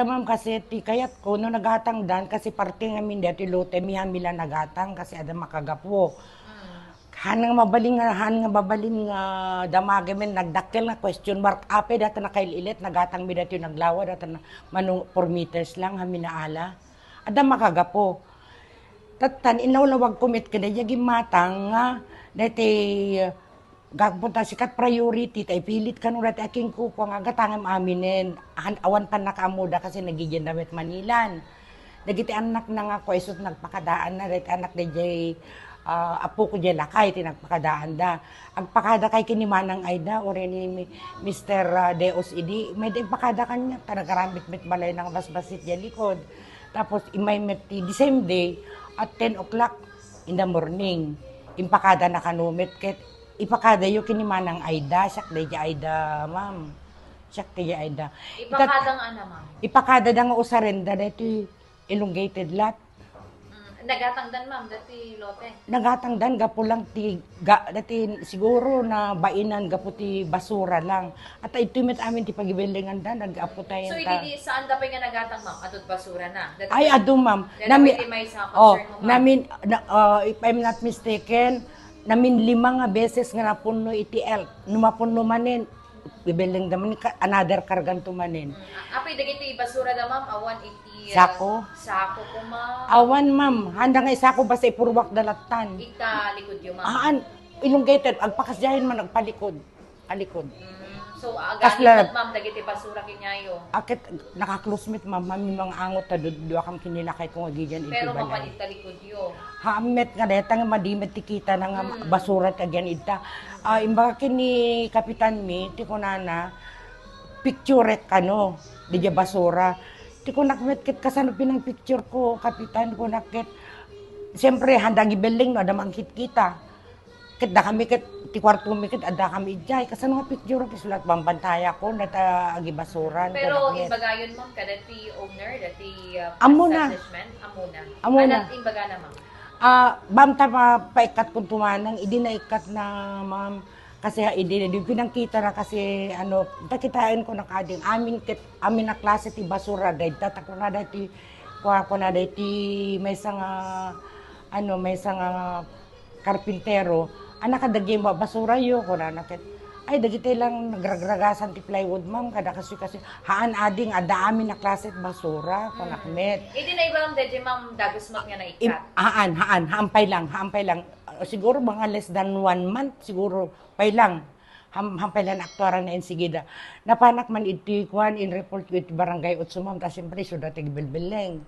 Ma'am kasi ti kayat ko no nagatang dan kasi parte ngamin dati lote mi hamila nagatang kasi ada makagapo. Han nga mabalin nga damage men nagdakkel nga question mark ape data na kaililit nagatang mi dati naglawa data na manung 4 meters lang haminaala. Ada makagapo. Tatan inawlawag kumit kada yagi matang nga dati gagpunta sikat priority tay pilit kanu dati aking kuko nga gatangam aminen awan pan nakaamuda kasi nagigyan damit Manilan. Dagiti anak na nga ko isot nagpakadaan na dati anak DJ apo ko dyan lakay tinagpakadaan da. Agpakada kay kinimanang Aida o rin ni Mr. Deos Idi may pakada kanya tanagaramit mit balay ng basbasit dyan likod. Tapos imay met the same day at 10 o'clock in the morning. Impakada na kanumit ket ipakada yung kinimanang Aida, siyak day Aida, ma'am. Siyak day Aida. Ipakadang ana, ma'am? Ipakada da nga usarenda, dati elongated lot. Nagatangdan, ma'am, dati lote? Nagatangdan, gapo lang dati siguro na bainan, gapo ti basura lang. At ito met amin ti pagibilingan da, nag-apo tayo. So, hindi saan da pa yung nagatang, ma'am? Atot basura na? Dati ay, ado, ma'am. Dati may sa concern mo, ma'am? Namin, if I'm not mistaken, namin 5 nga beses nga napuno iti elk. Numapuno manin, bibiling daman another kargan tumanin. Apoy, dagiti basura da, ma'am, awan iti... Sako? Sako ko, ma'am. Awan, ma'am. Handa nga isako basta ipurwak dalatan. Ika likod yung, ma'am. Elongated. Agpakasyahin man, agpalikod. Alikod. So, ganit ma'am, dagiti basura kinyayo. Akit, nakaklosmit, ma'am. Mami mga angot ta, duwa kang kinilakay kung agigyan iti balay. Pero mapalit talikod yun. Hamet nga deta nga madimet tikita na nga basura tagyan ita. Imbaga kini kapitan mi, ti kunana, picture kano, di basura. Ti ko nakmet kit kasano pinang picture ko, kapitan ko nakit. Siyempre, handa gibeling no, ada mangkit kita. Kit da kami kit, ti kwarto mi kit, ada kami ijay. Kasano nga picture ko, sulat bambantaya ko, nata agi basura. Pero imbaga yun, ma'am, kada ti owner, dati establishment, amuna. Anat imbaga na, ma'am? Ma'am, paikat kung tumanang, idi na ikat na, ma'am. Kasi idi na, pinangkita na kasi, takitain ko na kading, amin na klase ti basura, dahil tatak na dahil ti, kuha ko na dahil ti, may isang karpintero, anak kadagay mo, basura yun, ko na nakit, ay, dagiti lang nagragragasan ti plywood, ma'am, kada kasi, haan ading, ada amin na klase ti basura, ko nakmet. Idi na iba lang, dahil ma'am, dagusmat nga na ikat. Hampay lang. Siguro mga less than 1 month, siguro, pay lang. Hampay lang aktuaran na insigida. Napanak man iti kuan in report with Barangay Utsumam, ta siyempre, so dati gibilbileng.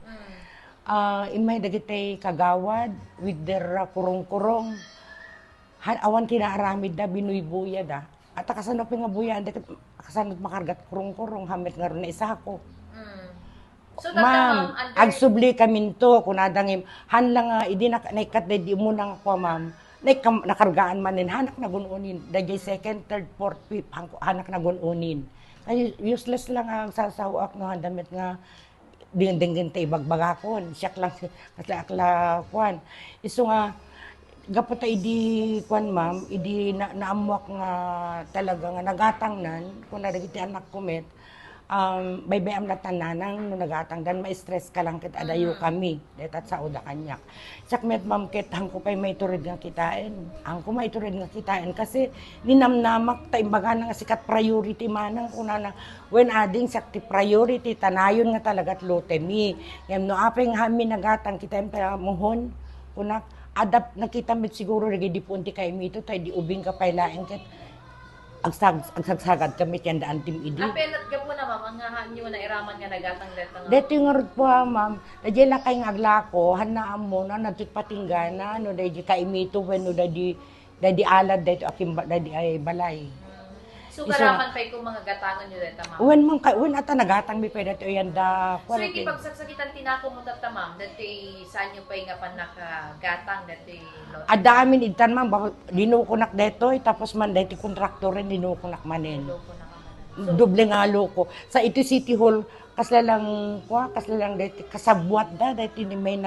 Imay dagiti kagawad, with their kurong-kurong. Awan kinaaramid da, binuybuya da. At kasanop nga buya, kasanop makargat kurong-kurong, hamit nga ron na isa ko. So, ma'am, agsubli kami to, kunadang hanlang idi naikat na di mo nang ako, ma'am. Nakargaan manin, hanak na gununin. Dagay second, third, fourth, fifth, hanak na gununin. Ay, useless lang ang sasawak nga damit nga dingdingin tayo bagbagakon. Siyak lang, kasi akla, kwan. Iso nga, gapota idi, kwan, ma'am, idi naamuak nga talaga nga nagatang nan, kung nadagiti anak kumit, baybayam na tananang no nagatang dan ma-stress ka lang kit adayo kami detat sa uda kanyak sakmet ma'am ket hangko pay may turid nga kitain hangko may turid nga kitain kasi ninamnamak ta imbaga nga sikat priority manang kunana when ading sakti priority tanayon nga talagat lotemi ngem no apeng hami nagatang kita mohon kunak adapt nakita mit siguro regi di punti kay mito tay di ubing ka pay laeng ket agsagsagad kami tiyan daan tim idi. Apenat ka po na, ma'am, ang hanyo na iraman nga nagatang deta nga. Dito yung nga po, ma'am, dadya na kayong aglako, hanaan mo na, natutpatinggana, no, dadya kaimito, no, dadya alad, dadya ay balay. So, karaman pa yung mga gatangan nyo deta, ma'am? Uwan ata nagatang mi pwede ito yan da. So, hindi pagsaksakitan tinako mo tata, ma'am, dati saan nyo pa yung panakagatang, dati lote? Adamin itan, ma'am, dinukunak dito, tapos man dito kontraktor rin, dinukunak manin. Doble nga loko. Sa ito City Hall, kasla lang dito, kasabwat da, dito may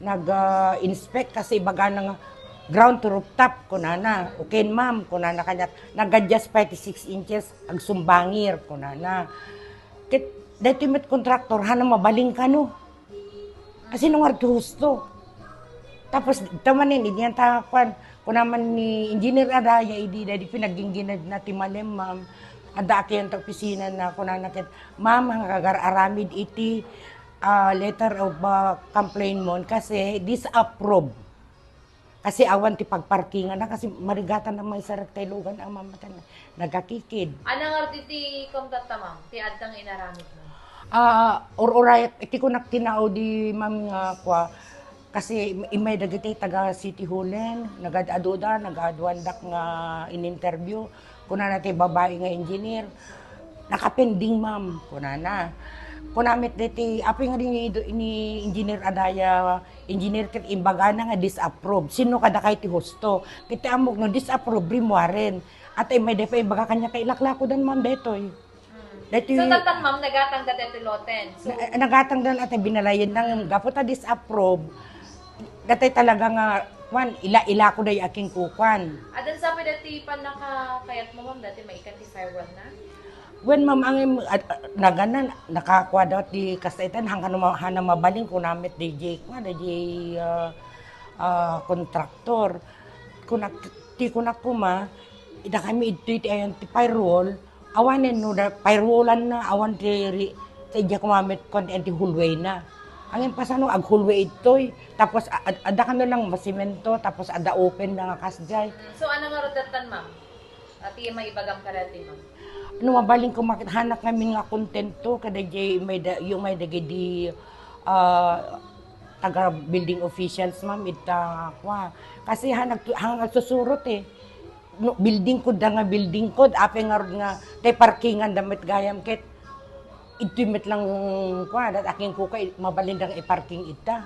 nag-inspect kasi baga nga, ground to rooftop, kunana. Okay, ma'am, kunana kanya. Nag-adjust 56 inches, ang sumbangir, kunana. Kit dito met kontraktor hana mabaling ka no. Kasi nung arto husto. Tapos tamanin yan takwan ko naman ni engineer Adaya idi dadi pinagingginad na timalem ma'am. Ada akin ang opisina na ko na nakit ma'am ang aramid iti letter of complaint mo kasi disapprove. Kasi awan ti pagparkingan na kasi marigatan na may saraktelugan ang mamatan nagakikid. Anang arti ti komtata ma'am? Ti adtang inaramid mo? Or iti ko naktinao di ma'am nga kwa kasi imay dagiti taga City Hallen nagadaduda nagadwandak nga in-interview kuna natin babae nga engineer nakapending ma'am kuna na kunamit diti api nga ni engineer Adaya engineer ket imbaga na nga disapprove sino kada kay ti husto kiti amok no disapprove rimwaren at may defa imbaga kanya kay ilaklako dan ma'am detoy. Dati, so tatang ma'am nagatang dati loten. So nagatang dan at binalayan nang gapota disapprove dati talaga nga ila ko day aking kukan. Adan sabi dati pa nakakayat mo ma'am dati may ikan ti firewall na? When ma'am ang naganan nakakuha daw di kasaitan hanggang hana mabaling ko namit DJ ko DJ kontraktor kunak kuma ida kami iti ayon ti firewall awanen no da firewallan na awan ti ija kumamit kon ti hulway na angin pasano ag hulway itoy tapos ada kano lang masimento tapos ada open na nga kasjay. So anong rodatan ma'am? Ati may ibagam ka dati ma'am? No mabaling ko makithanak ngamin nga kontento kada jay yung may dagidi taga building officials ma'am ita kwa kasi hang susurot no, building code nga building code ape nga tay parkingan damit gayam ket ito met lang kwa dat aking kuka mabalindang i-parking ita.